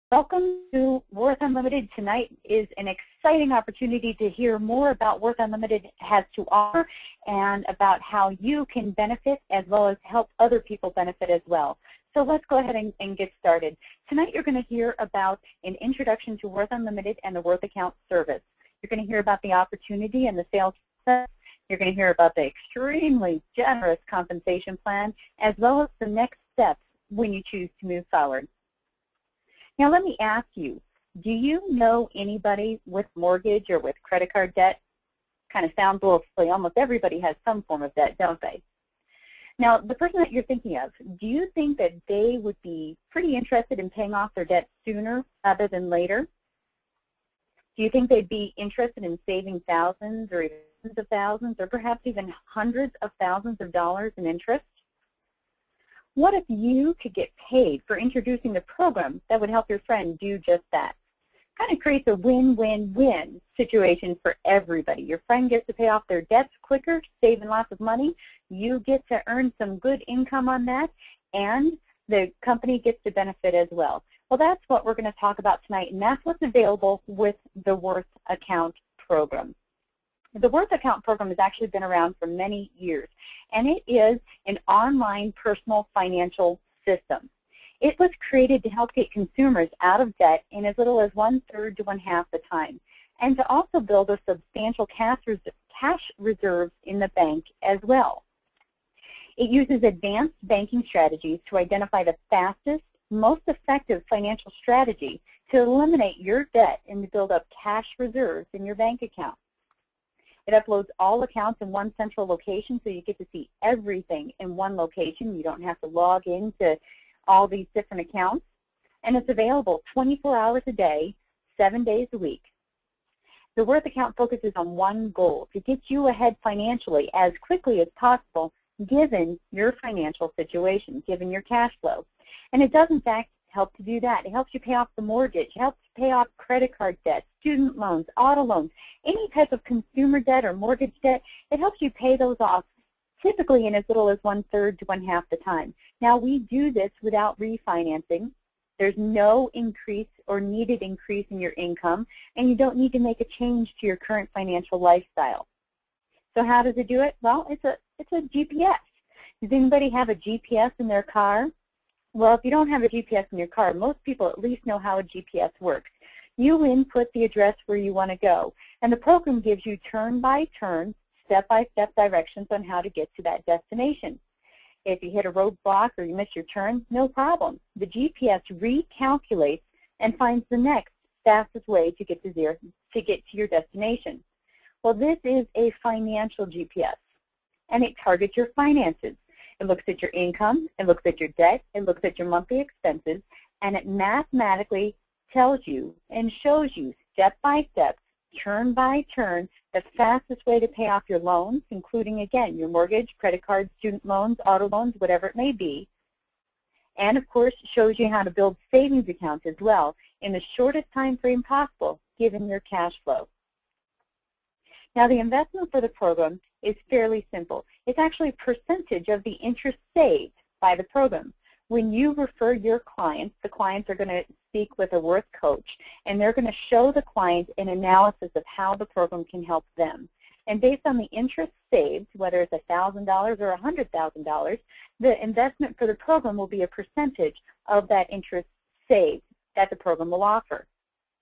Welcome to Worth Unlimited. Tonight is an exciting opportunity to hear more about Worth Unlimited has to offer and about how you can benefit as well as help other people benefit as well. So let's go ahead and get started. Tonight you're going to hear about an introduction to Worth Unlimited and the Worth Account service. You're going to hear about the opportunity and the sales process. You're going to hear about the extremely generous compensation plan as well as the next steps when you choose to move forward. Now let me ask you, do you know anybody with mortgage or with credit card debt? Kind of sounds a little silly. Almost everybody has some form of debt, don't they? Now, the person that you're thinking of, do you think that they would be pretty interested in paying off their debt sooner rather than later? Do you think they'd be interested in saving thousands or even tens of thousands or perhaps even hundreds of thousands of dollars in interest? What if you could get paid for introducing the program that would help your friend do just that? Kind of creates a win-win-win situation for everybody. Your friend gets to pay off their debts quicker, saving lots of money. You get to earn some good income on that, and the company gets to benefit as well. Well, that's what we're going to talk about tonight, and that's what's available with the Worth Account program. The Worth Account program has actually been around for many years, and it is an online personal financial system. It was created to help get consumers out of debt in as little as 1/3 to 1/2 the time, and to also build a substantial cash reserves in the bank as well. It uses advanced banking strategies to identify the fastest, most effective financial strategy to eliminate your debt and to build up cash reserves in your bank account. It uploads all accounts in one central location, so you get to see everything in one location. You don't have to log into all these different accounts. And it's available 24 hours a day, 7 days a week. The Worth Account focuses on one goal, to get you ahead financially as quickly as possible, given your financial situation, given your cash flow. And it does, in fact, help to do that. It helps you pay off the mortgage, it helps pay off credit card debt, student loans, auto loans, any type of consumer debt or mortgage debt. It helps you pay those off typically in as little as 1/3 to 1/2 the time. Now, we do this without refinancing. There's no increase or needed increase in your income, and you don't need to make a change to your current financial lifestyle. So how does it do it? Well, it's a GPS. Does anybody have a GPS in their car? Well, if you don't have a GPS in your car, most people at least know how a GPS works. You input the address where you want to go, and the program gives you turn-by-turn, step-by-step directions on how to get to that destination. If you hit a roadblock or you miss your turn, no problem. The GPS recalculates and finds the next fastest way to get to your destination. Well, this is a financial GPS, and it targets your finances. It looks at your income, it looks at your debt, it looks at your monthly expenses, and it mathematically tells you and shows you step by step, turn by turn, the fastest way to pay off your loans, including, again, your mortgage, credit cards, student loans, auto loans, whatever it may be. And, of course, shows you how to build savings accounts as well in the shortest time frame possible, given your cash flow. Now, the investment for the program is fairly simple. It's actually a percentage of the interest saved by the program. When you refer your clients, the clients are going to speak with a Worth coach, and they're going to show the client an analysis of how the program can help them. And based on the interest saved, whether it's $1,000 or $100,000, the investment for the program will be a percentage of that interest saved that the program will offer.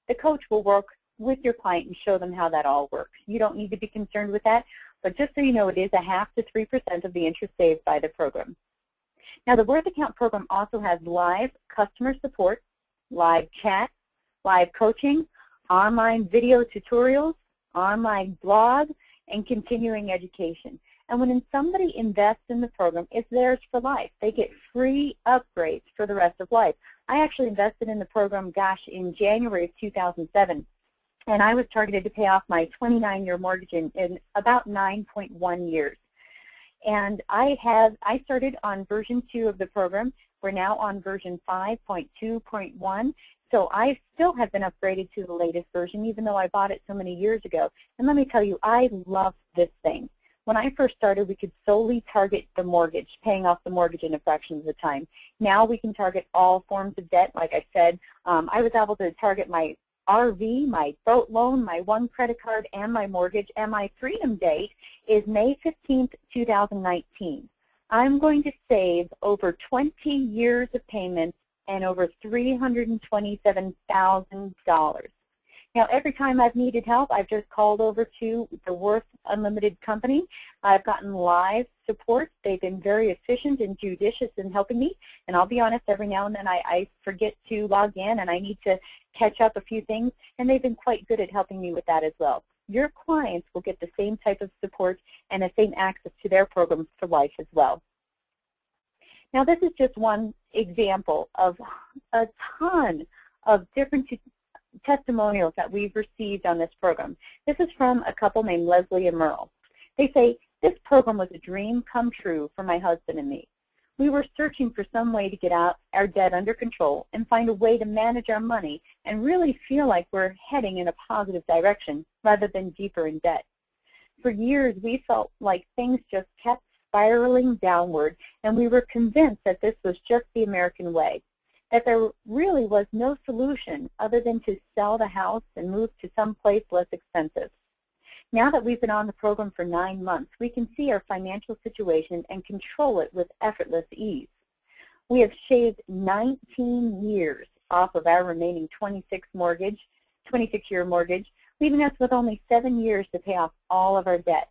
The coach will work with your client and show them how that all works. You don't need to be concerned with that, but just so you know, it is 0.5 to 3% of the interest saved by the program. Now, the Worth Account program also has live customer support, live chat, live coaching, online video tutorials, online blog, and continuing education. And when somebody invests in the program, it's theirs for life. They get free upgrades for the rest of life. I actually invested in the program, gosh, in January of 2007. And I was targeted to pay off my 29-year mortgage in about 9.1 years. And I started on version 2 of the program. We're now on version 5.2.1. So I still have been upgraded to the latest version, even though I bought it so many years ago. And let me tell you, I love this thing. When I first started, we could solely target the mortgage, paying off the mortgage in a fraction of the time. Now we can target all forms of debt. Like I said, I was able to target my RV, my boat loan, my one credit card, and my mortgage, and my freedom date is May 15th, 2019. I'm going to save over 20 years of payments and over $327,000. Now, every time I've needed help, I've just called over to the Worth Unlimited company. I've gotten live support. They've been very efficient and judicious in helping me. And I'll be honest, every now and then I forget to log in and I need to catch up a few things. And they've been quite good at helping me with that as well. Your clients will get the same type of support and the same access to their programs for life as well. Now, this is just one example of a ton of different testimonials that we've received on this program. This is from a couple named Leslie and Merle. They say, this program was a dream come true for my husband and me. We were searching for some way to get out our debt under control and find a way to manage our money and really feel like we're heading in a positive direction rather than deeper in debt. For years, we felt like things just kept spiraling downward, and we were convinced that this was just the American way, that there really was no solution other than to sell the house and move to some place less expensive. Now that we've been on the program for 9 months, we can see our financial situation and control it with effortless ease. We have shaved 19 years off of our remaining 26-year mortgage, leaving us with only 7 years to pay off all of our debt.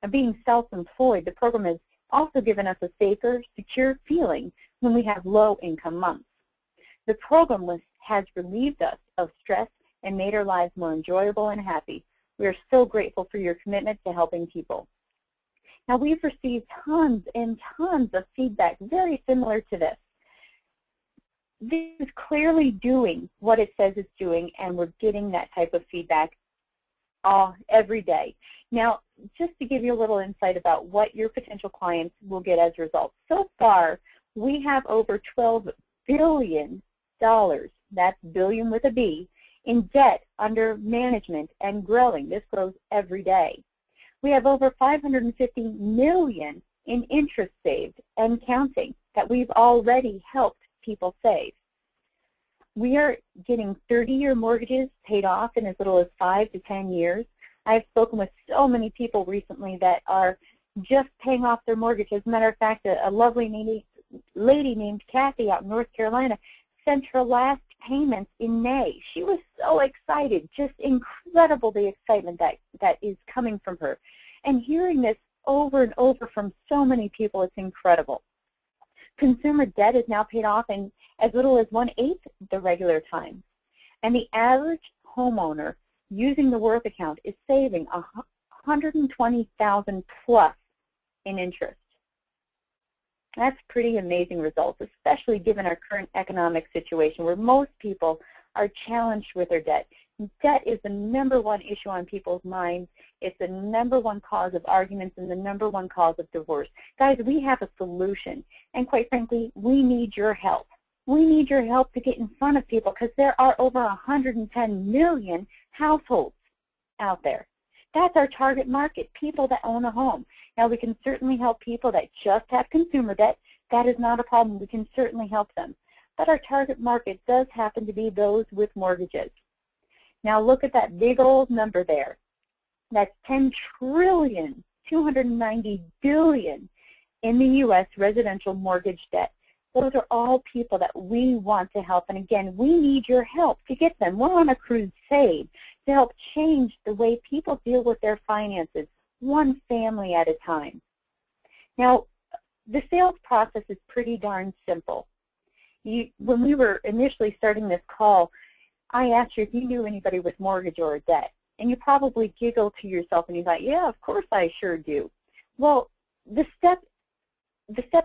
And being self-employed, the program has also given us a safer, secure feeling when we have low-income months. The program has relieved us of stress and made our lives more enjoyable and happy. We are so grateful for your commitment to helping people. Now, we've received tons and tons of feedback very similar to this. This is clearly doing what it says it's doing, and we're getting that type of feedback every day. Now, just to give you a little insight about what your potential clients will get as a result. So far, we have over $12 billion, that's billion with a B, in debt under management and growing. This grows every day. We have over $550 million in interest saved and counting that we've already helped people save. We are getting 30-year mortgages paid off in as little as 5 to 10 years. I've spoken with so many people recently that are just paying off their mortgage. As a matter of fact, a lovely lady named Kathy out in North Carolina sent her last payment in May. She was so excited, just incredible the excitement that is coming from her. And hearing this over and over from so many people, it's incredible. Consumer debt is now paid off in as little as 1/8 the regular time. And the average homeowner using the Worth account is saving $120,000 plus in interest. That's pretty amazing results, especially given our current economic situation where most people are challenged with their debt. Debt is the #1 issue on people's minds. It's the #1 cause of arguments and the #1 cause of divorce. Guys, we have a solution, and quite frankly, we need your help. We need your help to get in front of people because there are over 110 million households out there. That's our target market, people that own a home. Now, we can certainly help people that just have consumer debt. That is not a problem. We can certainly help them. But our target market does happen to be those with mortgages. Now, look at that big old number there. That's $10,290 billion in the U.S. residential mortgage debt. Those are all people that we want to help. And again, we need your help to get them. We're on a crusade to help change the way people deal with their finances, one family at a time. Now, the sales process is pretty darn simple. When we were initially starting this call, I asked you if you knew anybody with mortgage or debt. And you probably giggled to yourself and you thought, yeah, of course I sure do. Well, the steps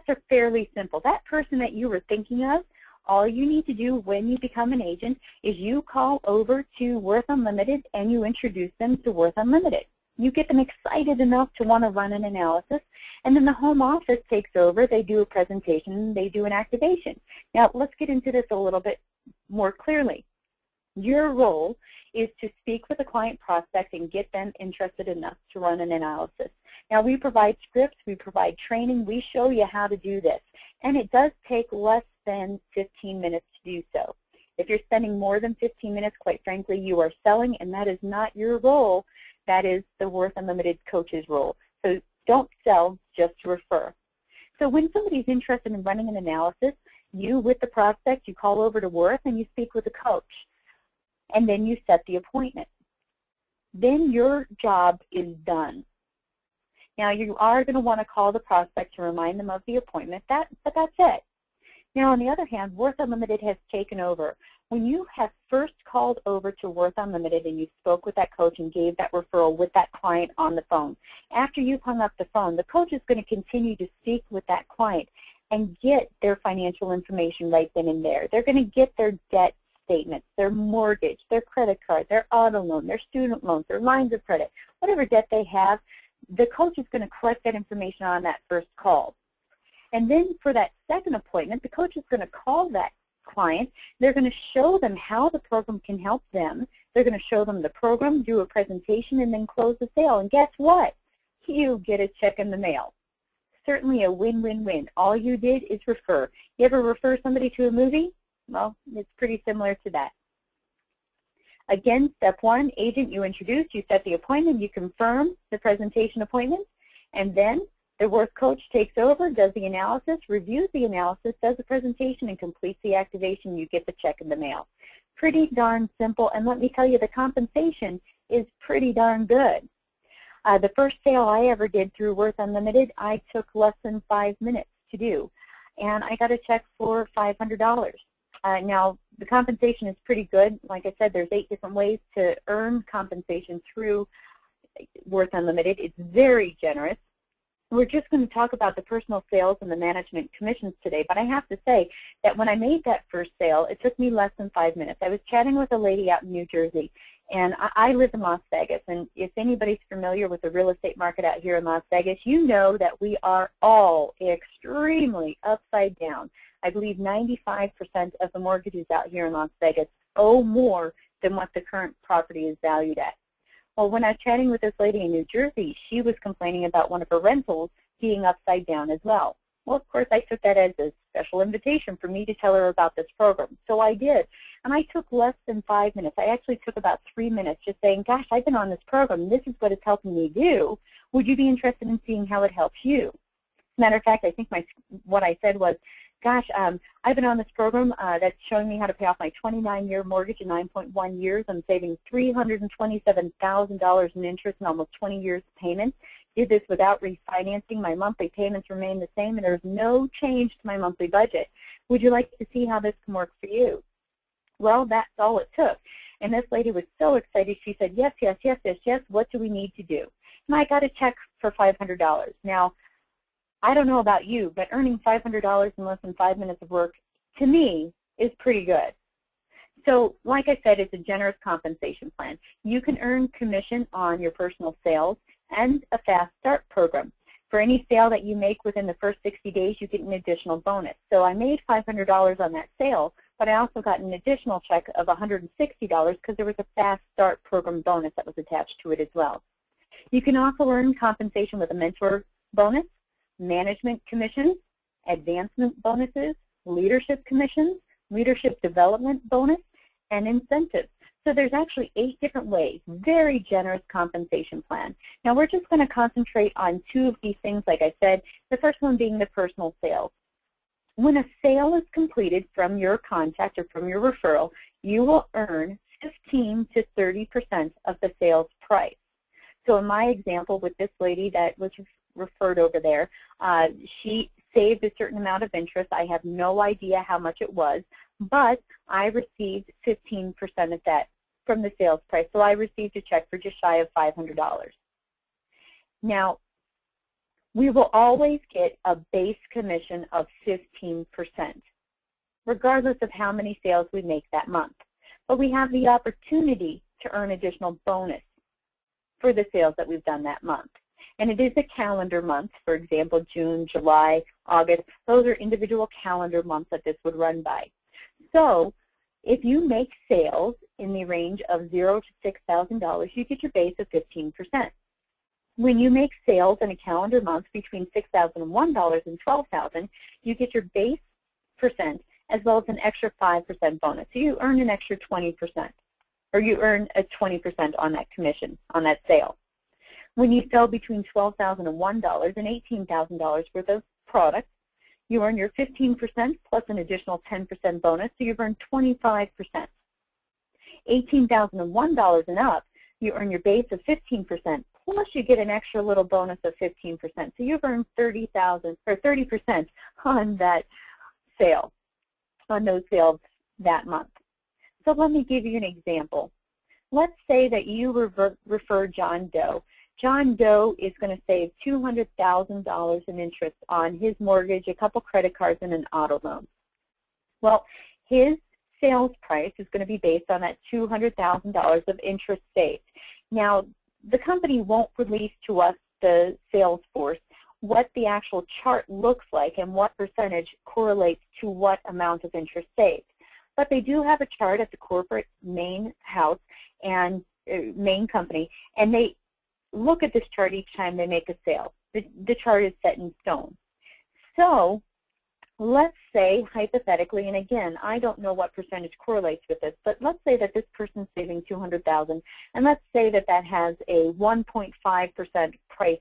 are fairly simple. That person that you were thinking of, all you need to do when you become an agent is you call over to Worth Unlimited and you introduce them to Worth Unlimited. You get them excited enough to want to run an analysis, and then the home office takes over. They do a presentation. They do an activation. Now, let's get into this a little bit more clearly. Your role is to speak with a client prospect and get them interested enough to run an analysis. Now, we provide scripts, we provide training, we show you how to do this, and it does take less than 15 minutes to do so. If you're spending more than 15 minutes, quite frankly, you are selling, and that is not your role. That is the Worth Unlimited coach's role. So don't sell, just refer. So when somebody's interested in running an analysis, you, with the prospect, you call over to Worth and you speak with the coach. And then you set the appointment. Then your job is done. Now, you are going to want to call the prospect to remind them of the appointment, but that's it. Now, on the other hand, Worth Unlimited has taken over. When you have first called over to Worth Unlimited and you spoke with that coach and gave that referral with that client on the phone, after you've hung up the phone, the coach is going to continue to speak with that client and get their financial information right then and there. They're going to get their debt statements, their mortgage, their credit card, their auto loan, their student loans, their lines of credit, whatever debt they have. The coach is going to collect that information on that first call. And then for that second appointment, the coach is going to call that client. They're going to show them how the program can help them. They're going to show them the program, do a presentation, and then close the sale. And guess what? You get a check in the mail. Certainly a win-win-win. All you did is refer. You ever refer somebody to a movie? Well, it's pretty similar to that. Again, step one, agent, you introduce, you set the appointment, you confirm the presentation appointment, and then the Worth coach takes over, does the analysis, reviews the analysis, does the presentation, and completes the activation. You get the check in the mail. Pretty darn simple, and let me tell you, the compensation is pretty darn good. The first sale I ever did through Worth Unlimited, I took less than 5 minutes to do, and I got a check for $500. Now, the compensation is pretty good. Like I said, there's 8 different ways to earn compensation through Worth Unlimited. It's very generous. We're just going to talk about the personal sales and the management commissions today, but I have to say that when I made that first sale, it took me less than 5 minutes. I was chatting with a lady out in New Jersey, and I live in Las Vegas, and if anybody's familiar with the real estate market out here in Las Vegas, you know that we are all extremely upside down. I believe 95% of the mortgages out here in Las Vegas owe more than what the current property is valued at. Well, when I was chatting with this lady in New Jersey, she was complaining about one of her rentals being upside down as well. Well, of course, I took that as a special invitation for me to tell her about this program. So I did. And I took less than 5 minutes. I actually took about 3 minutes just saying, gosh, I've been on this program. This is what it's helping me do. Would you be interested in seeing how it helps you? As a matter of fact, I think what I said was, gosh, I've been on this program that's showing me how to pay off my 29-year mortgage in 9.1 years. I'm saving $327,000 in interest in almost 20 years of payments. Did this without refinancing. My monthly payments remain the same, and there's no change to my monthly budget. Would you like to see how this can work for you? Well, that's all it took. And this lady was so excited. She said, yes, yes, yes, yes, yes. What do we need to do? And I got a check for $500. Now, I don't know about you, but earning $500 in less than 5 minutes of work, to me, is pretty good. So, like I said, it's a generous compensation plan. You can earn commission on your personal sales and a fast start program. For any sale that you make within the first 60 days, you get an additional bonus. So I made $500 on that sale, but I also got an additional check of $160 because there was a fast start program bonus that was attached to it as well. You can also earn compensation with a mentor bonus, management commissions, advancement bonuses, leadership commissions, leadership development bonus, and incentives. So there's actually 8 different ways, very generous compensation plan. Now we're just going to concentrate on 2 of these things, like I said, the first one being the personal sales. When a sale is completed from your contact or from your referral, you will earn 15 to 30% of the sales price. So in my example with this lady that was referred over there, she saved a certain amount of interest. I have no idea how much it was, but I received 15% of that from the sales price. So I received a check for just shy of $500. Now, we will always get a base commission of 15%, regardless of how many sales we make that month. But we have the opportunity to earn additional bonus for the sales that we've done that month. And it is a calendar month. For example, June, July, August, those are individual calendar months that this would run by. So if you make sales in the range of $0 to $6,000, you get your base of 15%. When you make sales in a calendar month between $6,001 and $12,000, you get your base percent as well as an extra 5% bonus. So you earn an extra 20%, or you earn a 20% on that commission, on that sale. When you sell between $12,001 and $18,000 worth of products, you earn your 15% plus an additional 10% bonus, so you've earned 25%. $18,001 and up, you earn your base of 15%, plus you get an extra little bonus of 15%. So you've earned 30% on that sale, on those sales that month. So let me give you an example. Let's say that you refer John Doe. John Doe is going to save $200,000 in interest on his mortgage, a couple credit cards, and an auto loan. Well, his sales price is going to be based on that $200,000 of interest saved. Now, the company won't release to us, the sales force, what the actual chart looks like and what percentage correlates to what amount of interest saved. But they do have a chart at the corporate main house and main company, and they look at this chart each time they make a sale. The chart is set in stone. So let's say, hypothetically, and again, I don't know what percentage correlates with this, but let's say that this person's saving $200,000, and let's say that that has a 1.5% price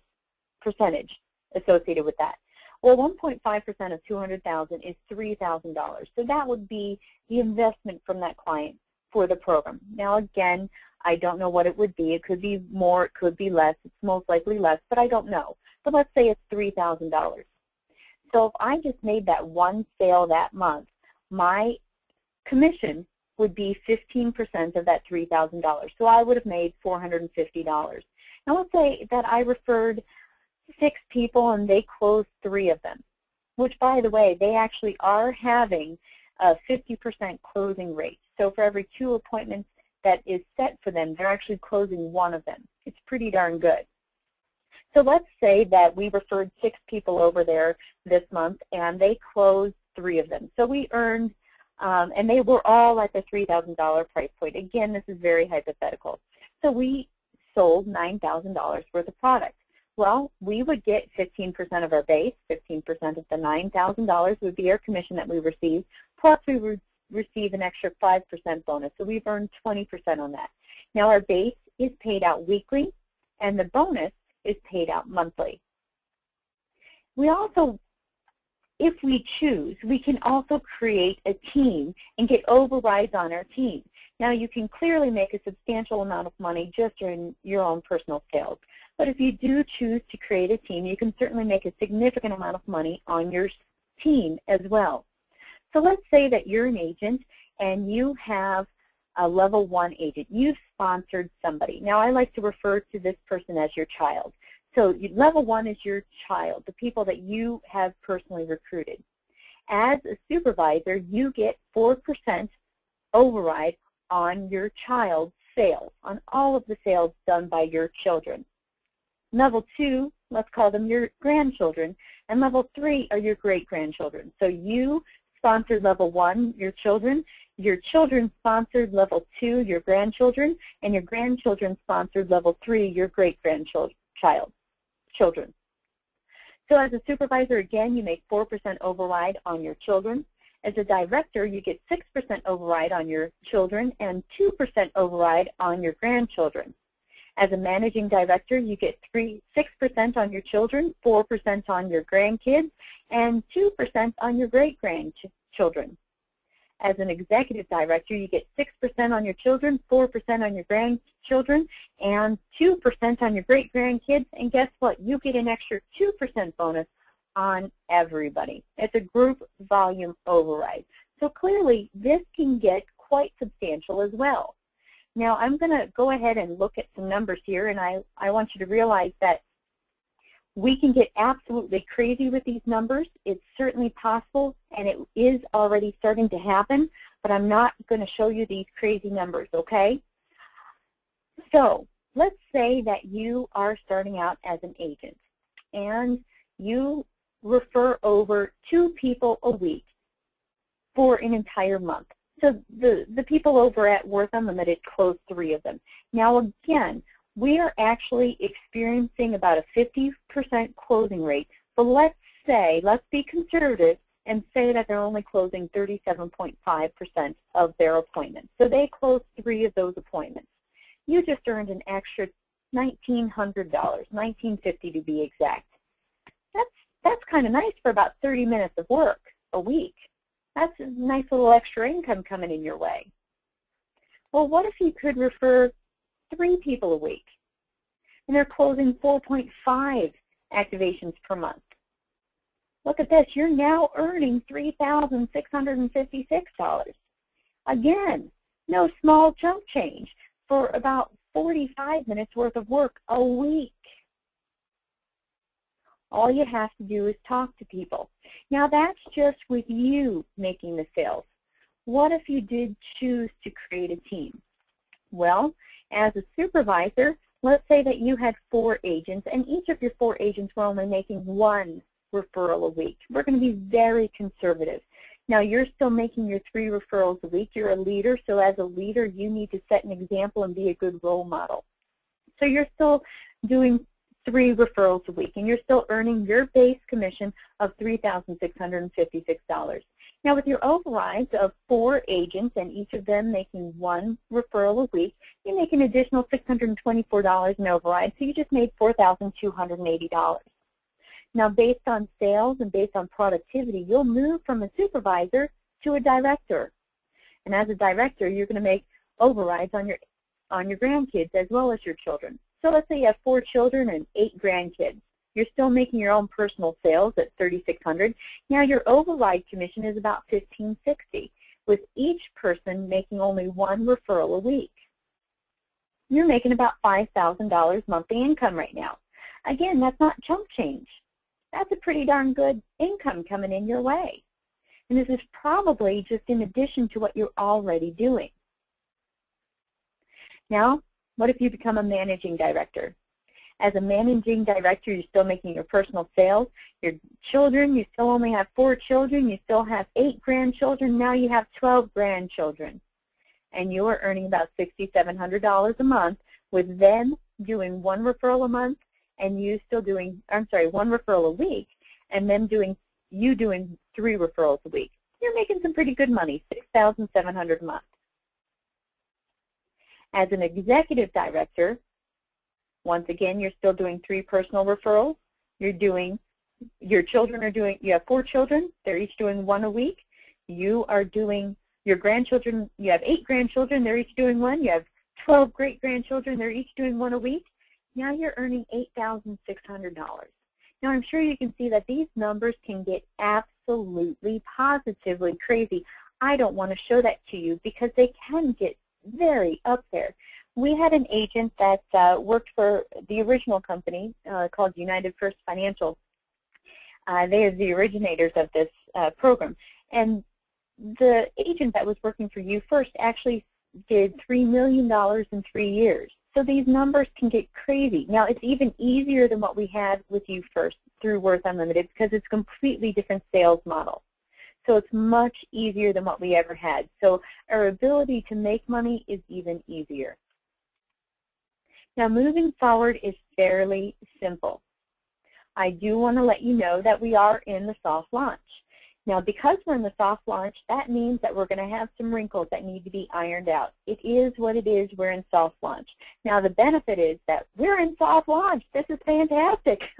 percentage associated with that. Well, 1.5% of $200,000 is $3,000. So that would be the investment from that client for the program. Now, again, I don't know what it would be. It could be more, it could be less. It's most likely less, but I don't know. But let's say it's $3,000. So if I just made that one sale that month, my commission would be 15% of that $3,000. So I would have made $450. Now let's say that I referred 6 people and they closed 3 of them, which, by the way, they actually are having a 50% closing rate. So for every 2 appointments that is set for them, they're actually closing 1 of them. It's pretty darn good. So let's say that we referred 6 people over there this month and they closed 3 of them. So we earned, and they were all at the $3,000 price point. Again, this is very hypothetical. So we sold $9,000 worth of product. Well, we would get 15% of our base, 15% of the $9,000 would be our commission that we received, plus we would receive an extra 5% bonus. So we've earned 20% on that. Now our base is paid out weekly, and the bonus is paid out monthly. We also, if we choose, we can also create a team and get overrides on our team. Now you can clearly make a substantial amount of money just in your own personal sales. But if you do choose to create a team, you can certainly make a significant amount of money on your team as well. So let's say that you're an agent and you have a level 1 agent. You've sponsored somebody. Now I like to refer to this person as your child. So level 1 is your child, the people that you have personally recruited. As a supervisor, you get 4% override on your child's sales, on all of the sales done by your children. Level 2, let's call them your grandchildren, and level 3 are your great-grandchildren. So you sponsored level 1, your children sponsored level 2, your grandchildren, and your grandchildren sponsored level 3, your great-grandchildren. So as a supervisor, again, you make 4% override on your children. As a director, you get 6% override on your children and 2% override on your grandchildren. As a managing director, you get 6% on your children, 4% on your grandkids, and 2% on your great-grandchildren. As an executive director, you get 6% on your children, 4% on your grandchildren, and 2% on your great-grandkids. And guess what? You get an extra 2% bonus on everybody. It's a group volume override. So clearly, this can get quite substantial as well. Now, I'm going to go ahead and look at some numbers here, and I want you to realize that we can get absolutely crazy with these numbers. It's certainly possible, and it is already starting to happen, but I'm not going to show you these crazy numbers, okay? So let's say that you are starting out as an agent, and you refer over 2 people a week for an entire month. So the people over at Worth Unlimited closed 3 of them. Now again, we are actually experiencing about a 50% closing rate, but let's be conservative and say that they're only closing 37.5% of their appointments. So they closed 3 of those appointments. You just earned an extra $1,900, $1,950 to be exact. That's kind of nice for about 30 minutes of work a week. That's a nice little extra income coming in your way. Well, what if you could refer 3 people a week, and they're closing 4.5 activations per month? Look at this. You're now earning $3,656. Again, no small chump change for about 45 minutes worth of work a week. All you have to do is talk to people. Now that's just with you making the sales. What if you did choose to create a team? Well, as a supervisor, let's say that you had 4 agents, and each of your 4 agents were only making 1 referral a week. We're going to be very conservative. Now, you're still making your 3 referrals a week. You're a leader, so as a leader, you need to set an example and be a good role model. So you're still doing 3 referrals a week, and you're still earning your base commission of $3,656. Now, with your overrides of 4 agents and each of them making 1 referral a week, you make an additional $624 in override, so you just made $4,280. Now, based on sales and based on productivity, you'll move from a supervisor to a director. And as a director, you're going to make overrides on your grandkids as well as your children. So let's say you have 4 children and 8 grandkids. You're still making your own personal sales at $3,600. Now your override commission is about $1,560, with each person making only 1 referral a week. You're making about $5,000 monthly income right now. Again, that's not chump change. That's a pretty darn good income coming in your way. And this is probably just in addition to what you're already doing. Now, what if you become a managing director? As a managing director, you're still making your personal sales. Your children, you still only have 4 children. You still have 8 grandchildren. Now you have 12 grandchildren. And you are earning about $6,700 a month, with them doing 1 referral a month, and you still doing, 1 referral a week, and them doing 3 referrals a week. You're making some pretty good money, $6,700 a month. As an executive director, once again, you're still doing 3 personal referrals. You have 4 children. They're each doing 1 a week. You are doing your grandchildren. You have 8 grandchildren. They're each doing 1. You have 12 great-grandchildren. They're each doing 1 a week. Now you're earning $8,600. Now I'm sure you can see that these numbers can get absolutely, positively crazy. I don't want to show that to you because they can get very up there. We had an agent that worked for the original company called United First Financial. They are the originators of this program. And the agent that was working for You First actually did $3 million in 3 years. So these numbers can get crazy. Now, it's even easier than what we had with You First through Worth Unlimited because it's a completely different sales model. So it's much easier than what we ever had. So our ability to make money is even easier. Now, moving forward is fairly simple. I do want to let you know that we are in the soft launch. Now, because we're in the soft launch, that means that we're going to have some wrinkles that need to be ironed out. It is what it is. We're in soft launch. Now, the benefit is that we're in soft launch. This is fantastic.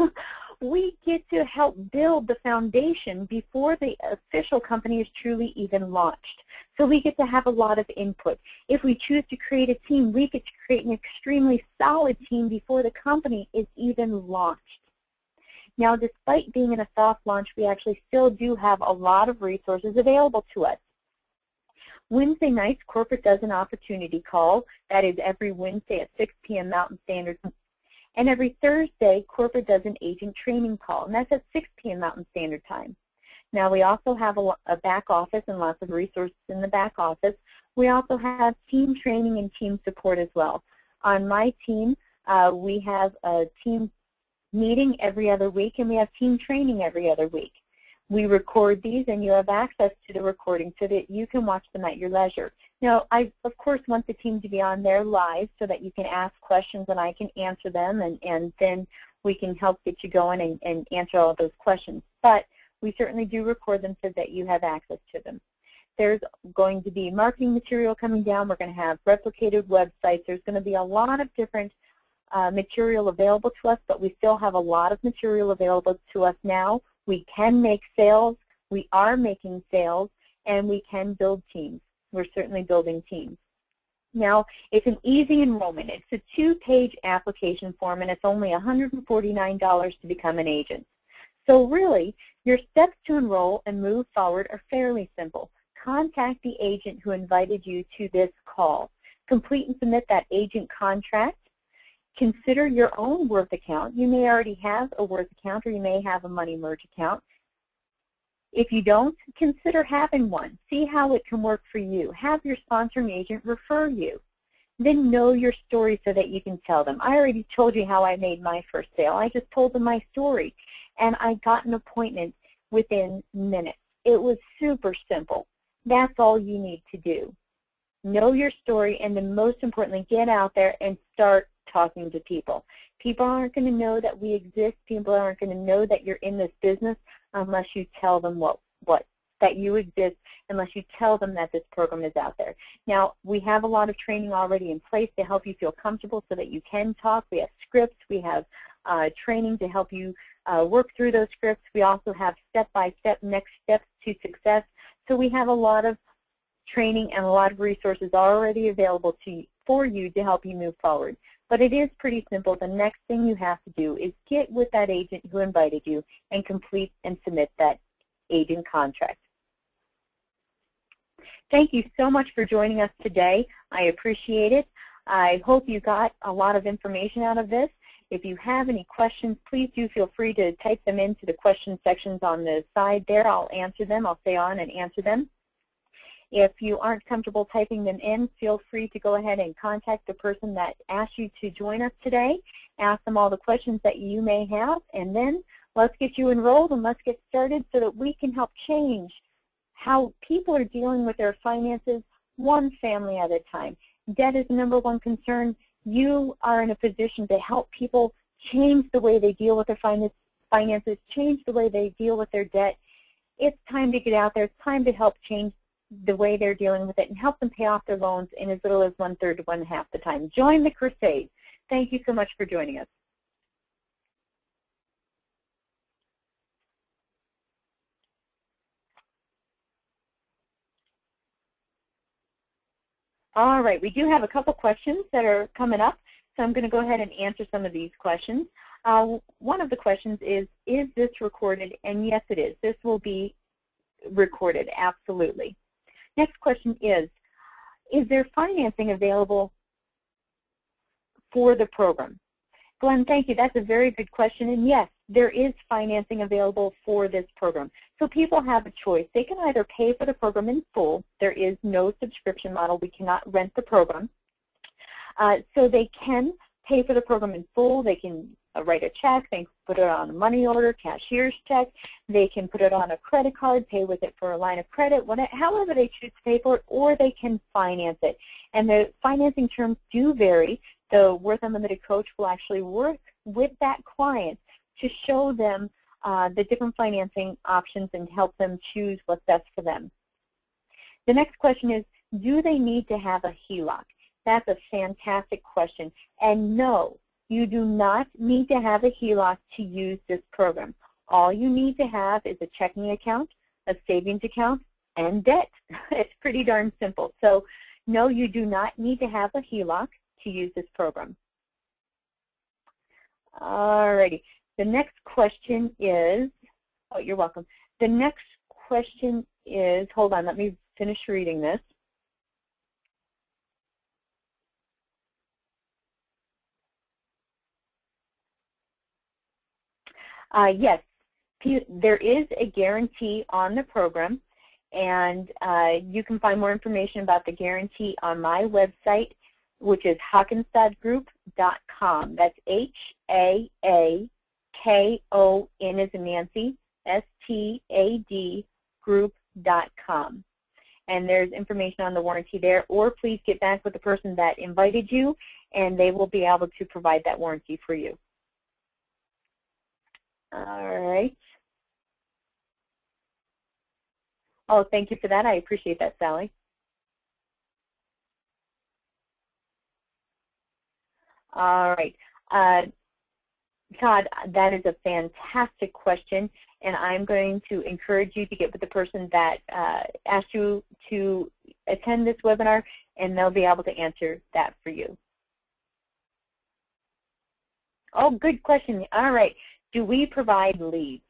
We get to help build the foundation before the official company is truly even launched. So we get to have a lot of input. If we choose to create a team, we get to create an extremely solid team before the company is even launched. Now, despite being in a soft launch, we actually still do have a lot of resources available to us. Wednesday nights, corporate does an opportunity call. That is every Wednesday at 6 p.m. Mountain Standard. And every Thursday, corporate does an agent training call, and that's at 6 p.m. Mountain Standard Time. Now, we also have a back office and lots of resources in the back office. We also have team training and team support as well. On my team, we have a team meeting every other week, and we have team training every other week. We record these, and you have access to the recording so that you can watch them at your leisure. Now, I, of course, want the team to be on there live so that you can ask questions and I can answer them, and then we can help get you going and answer all of those questions. But we certainly do record them so that you have access to them. There's going to be marketing material coming down. We're going to have replicated websites. There's going to be a lot of different material available to us, but we still have a lot of material available to us now. We can make sales. We are making sales, and we can build teams. We're certainly building teams. Now, it's an easy enrollment. It's a 2-page application form, and it's only $149 to become an agent. So really, your steps to enroll and move forward are fairly simple. Contact the agent who invited you to this call. Complete and submit that agent contract. Consider your own Worth account. You may already have a Worth account, or you may have a Money Merge account. If you don't, consider having one. See how it can work for you. Have your sponsoring agent refer you. Then know your story so that you can tell them. I already told you how I made my first sale. I just told them my story, and I got an appointment within minutes. It was super simple. That's all you need to do. Know your story, and then most importantly, get out there and start talking to people. People aren't going to know that we exist. People aren't going to know that you're in this business unless you tell them that you exist, unless you tell them that this program is out there. Now, we have a lot of training already in place to help you feel comfortable so that you can talk. We have scripts. We have training to help you work through those scripts. We also have step-by-step next steps to success. So we have a lot of training and a lot of resources already available for you to help you move forward. But it is pretty simple. The next thing you have to do is get with that agent who invited you and complete and submit that agent contract. Thank you so much for joining us today. I appreciate it. I hope you got a lot of information out of this. If you have any questions, please do feel free to type them into the question sections on the side there. I'll answer them. I'll stay on and answer them. If you aren't comfortable typing them in, feel free to go ahead and contact the person that asked you to join us today. Ask them all the questions that you may have, and then let's get you enrolled and let's get started so that we can help change how people are dealing with their finances one family at a time. Debt is the #1 concern. You are in a position to help people change the way they deal with their finances, change the way they deal with their debt. It's time to get out there. It's time to help change the way they're dealing with it and help them pay off their loans in as little as 1/3 to 1/2 the time. Join the crusade. Thank you so much for joining us. All right, we do have a couple questions that are coming up, so I'm going to go ahead and answer some of these questions. One of the questions is this recorded? And yes, it is. This will be recorded, absolutely. Next question is there financing available for the program? Glenn, thank you. That's a very good question. And yes, there is financing available for this program. So people have a choice. They can either pay for the program in full. There is no subscription model. We cannot rent the program. So they can pay for the program in full. They can write a check. They can put it on a money order, cashier's check. They can put it on a credit card, pay with it for a line of credit, however they choose to pay for it, or they can finance it. And the financing terms do vary. The Worth Unlimited coach will actually work with that client to show them the different financing options and help them choose what's best for them. The next question is, do they need to have a HELOC? That's a fantastic question. And no, you do not need to have a HELOC to use this program. All you need to have is a checking account, a savings account, and debt. It's pretty darn simple. So no, you do not need to have a HELOC to use this program. All righty. The next question is, oh, you're welcome. The next question is, hold on, let me finish reading this. Yes, there is a guarantee on the program, and you can find more information about the guarantee on my website, which is haakenstadgroup.com. That's HAAKON as in Nancy, stadgroup.com. And there's information on the warranty there, or please get back with the person that invited you, and they will be able to provide that warranty for you. All right. Oh, thank you for that. I appreciate that, Sally. All right. Todd, that is a fantastic question, and I'm going to encourage you to get with the person that asked you to attend this webinar, and they'll be able to answer that for you. Oh, good question. All right. Do we provide leads?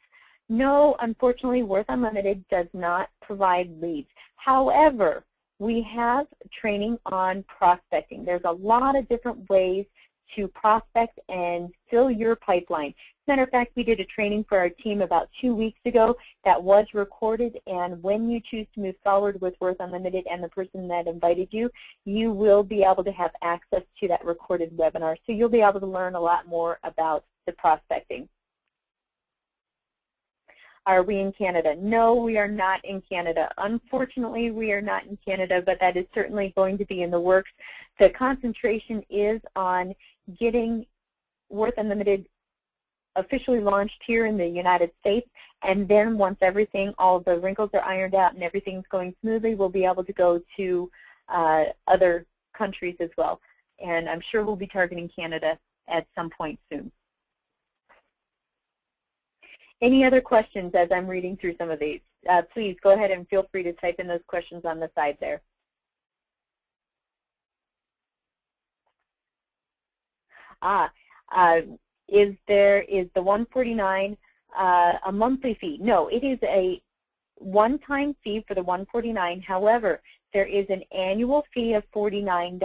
No, unfortunately, Worth Unlimited does not provide leads. However, we have training on prospecting. There's a lot of different ways to prospect and fill your pipeline. As a matter of fact, we did a training for our team about 2 weeks ago that was recorded, and when you choose to move forward with Worth Unlimited and the person that invited you, you will be able to have access to that recorded webinar. So you'll be able to learn a lot more about the prospecting. Are we in Canada? No, we are not in Canada. Unfortunately, we are not in Canada, but that is certainly going to be in the works. The concentration is on getting Worth Unlimited officially launched here in the United States, and then once everything, all of the wrinkles are ironed out and everything's going smoothly, we'll be able to go to other countries as well. And I'm sure we'll be targeting Canada at some point soon. Any other questions as I'm reading through some of these? Please go ahead and feel free to type in those questions on the side there. Is the $149 a monthly fee? No, it is a one-time fee for the $149. However, there is an annual fee of $49.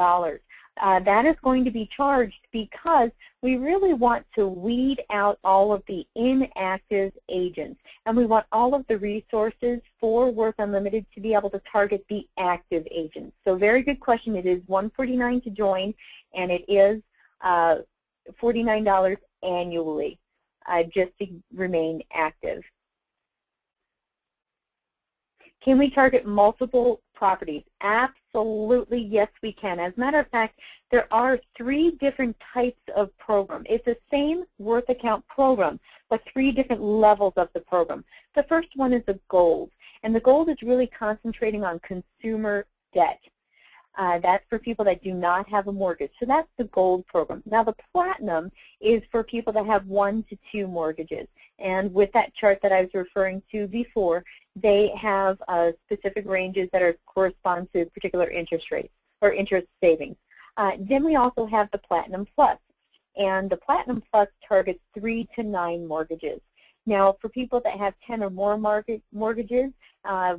That is going to be charged because we really want to weed out all of the inactive agents, and we want all of the resources for Worth Unlimited to be able to target the active agents. So very good question. It is $149 to join, and it is $49 annually just to remain active. Can we target multiple properties? Absolutely, yes, we can. As a matter of fact, there are 3 different types of program. It's the same Worth account program, but 3 different levels of the program. The first one is the Gold, and the Gold is really concentrating on consumer debt. That's for people that do not have a mortgage. So that's the Gold program. Now the Platinum is for people that have 1 to 2 mortgages. And with that chart that I was referring to before, they have specific ranges that correspond to particular interest rates or interest savings. Then we also have the Platinum Plus. And the Platinum Plus targets 3 to 9 mortgages. Now, for people that have 10 or more mortgages,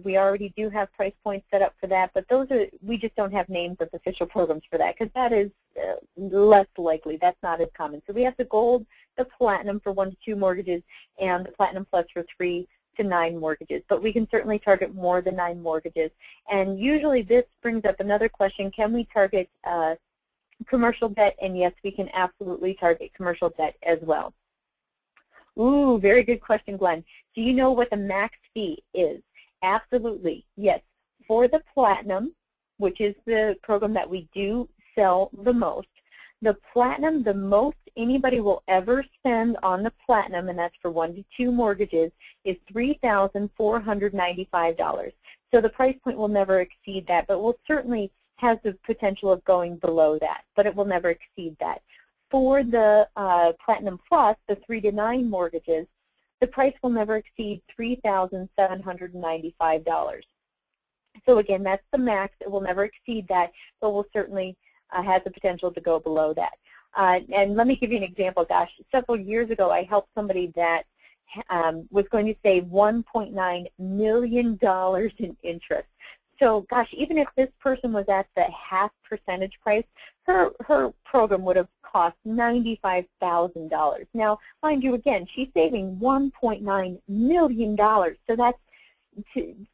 we already do have price points set up for that, but we just don't have names of official programs for that because that is less likely. That's not as common. So we have the Gold, the Platinum for 1 to 2 mortgages, and the Platinum Plus for 3 to 9 mortgages. But we can certainly target more than 9 mortgages. And usually this brings up another question: can we target commercial debt? And yes, we can absolutely target commercial debt as well. Ooh, very good question, Glenn. Do you know what the max fee is? Absolutely, yes. For the Platinum, which is the program that we do sell the most, the Platinum, the most anybody will ever spend on the Platinum, and that's for 1 to 2 mortgages, is $3,495. So the price point will never exceed that, but will certainly has the potential of going below that, but it will never exceed that. For the Platinum Plus, the 3 to 9 mortgages, the price will never exceed $3,795. So again, that's the max. It will never exceed that, but will certainly has the potential to go below that. And let me give you an example. Gosh, several years ago, I helped somebody that was going to save $1.9 million in interest. So, gosh, even if this person was at the half percentage price, her program would have cost $95,000. Now, mind you, again, she's saving $1.9 million. So that's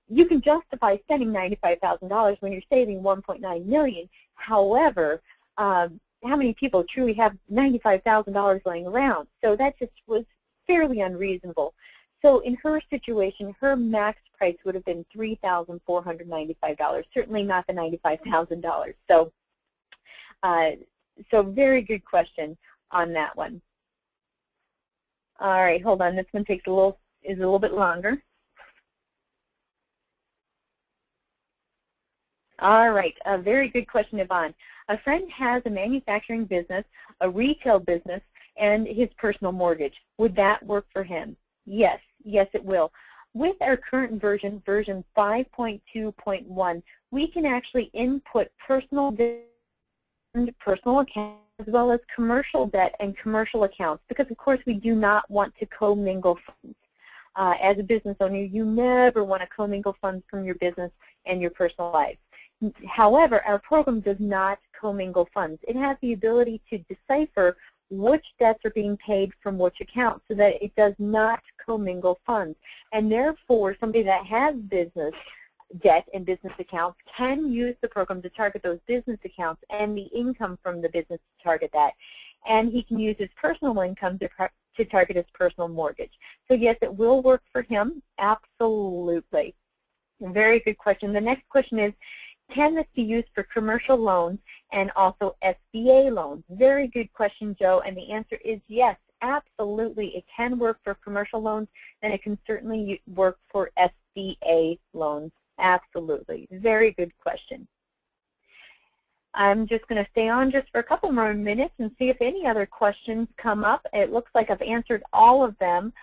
you can justify spending $95,000 when you're saving $1.9 million. However, how many people truly have $95,000 laying around? So that just was fairly unreasonable. So in her situation, her max price would have been $3,495, certainly not the $95,000. So very good question on that one. All right, hold on. This one is a little bit longer. All right, a very good question, Yvonne. A friend has a manufacturing business, a retail business, and his personal mortgage. Would that work for him? Yes, yes it will. With our current version, version 5.2.1, we can actually input personal debt and personal accounts as well as commercial debt and commercial accounts, because of course we do not want to commingle funds. As a business owner, you never want to commingle funds from your business and your personal life. However, our program does not commingle funds. It has the ability to decipher which debts are being paid from which account so that it does not commingle funds. And therefore, somebody that has business debt and business accounts can use the program to target those business accounts and the income from the business to target that. And he can use his personal income to target his personal mortgage. So yes, it will work for him, absolutely. Very good question. The next question is, can this be used for commercial loans and also SBA loans? Very good question, Joe, and the answer is yes, absolutely. It can work for commercial loans, and it can certainly work for SBA loans. Absolutely. Very good question. I'm just going to stay on just for a couple more minutes and see if any other questions come up. It looks like I've answered all of them.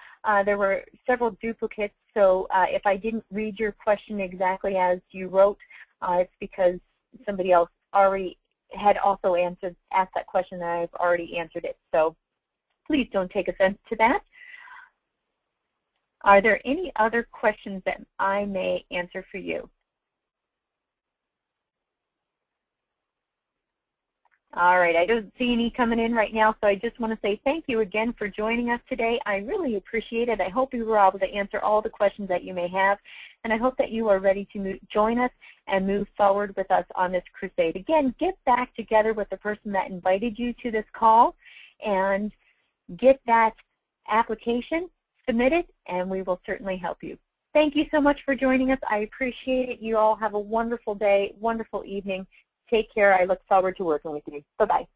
There were several duplicates, so if I didn't read your question exactly as you wrote, it's because somebody else had also asked that question and I've already answered it. So please don't take offense to that. Are there any other questions that I may answer for you? All right, I don't see any coming in right now, so I just want to say thank you again for joining us today. I really appreciate it. I hope you were able to answer all the questions that you may have, and I hope that you are ready to join us and move forward with us on this crusade. Again, get back together with the person that invited you to this call and get that application submitted, and we will certainly help you. Thank you so much for joining us. I appreciate it. You all have a wonderful day, wonderful evening. Take care. I look forward to working with you. Bye-bye.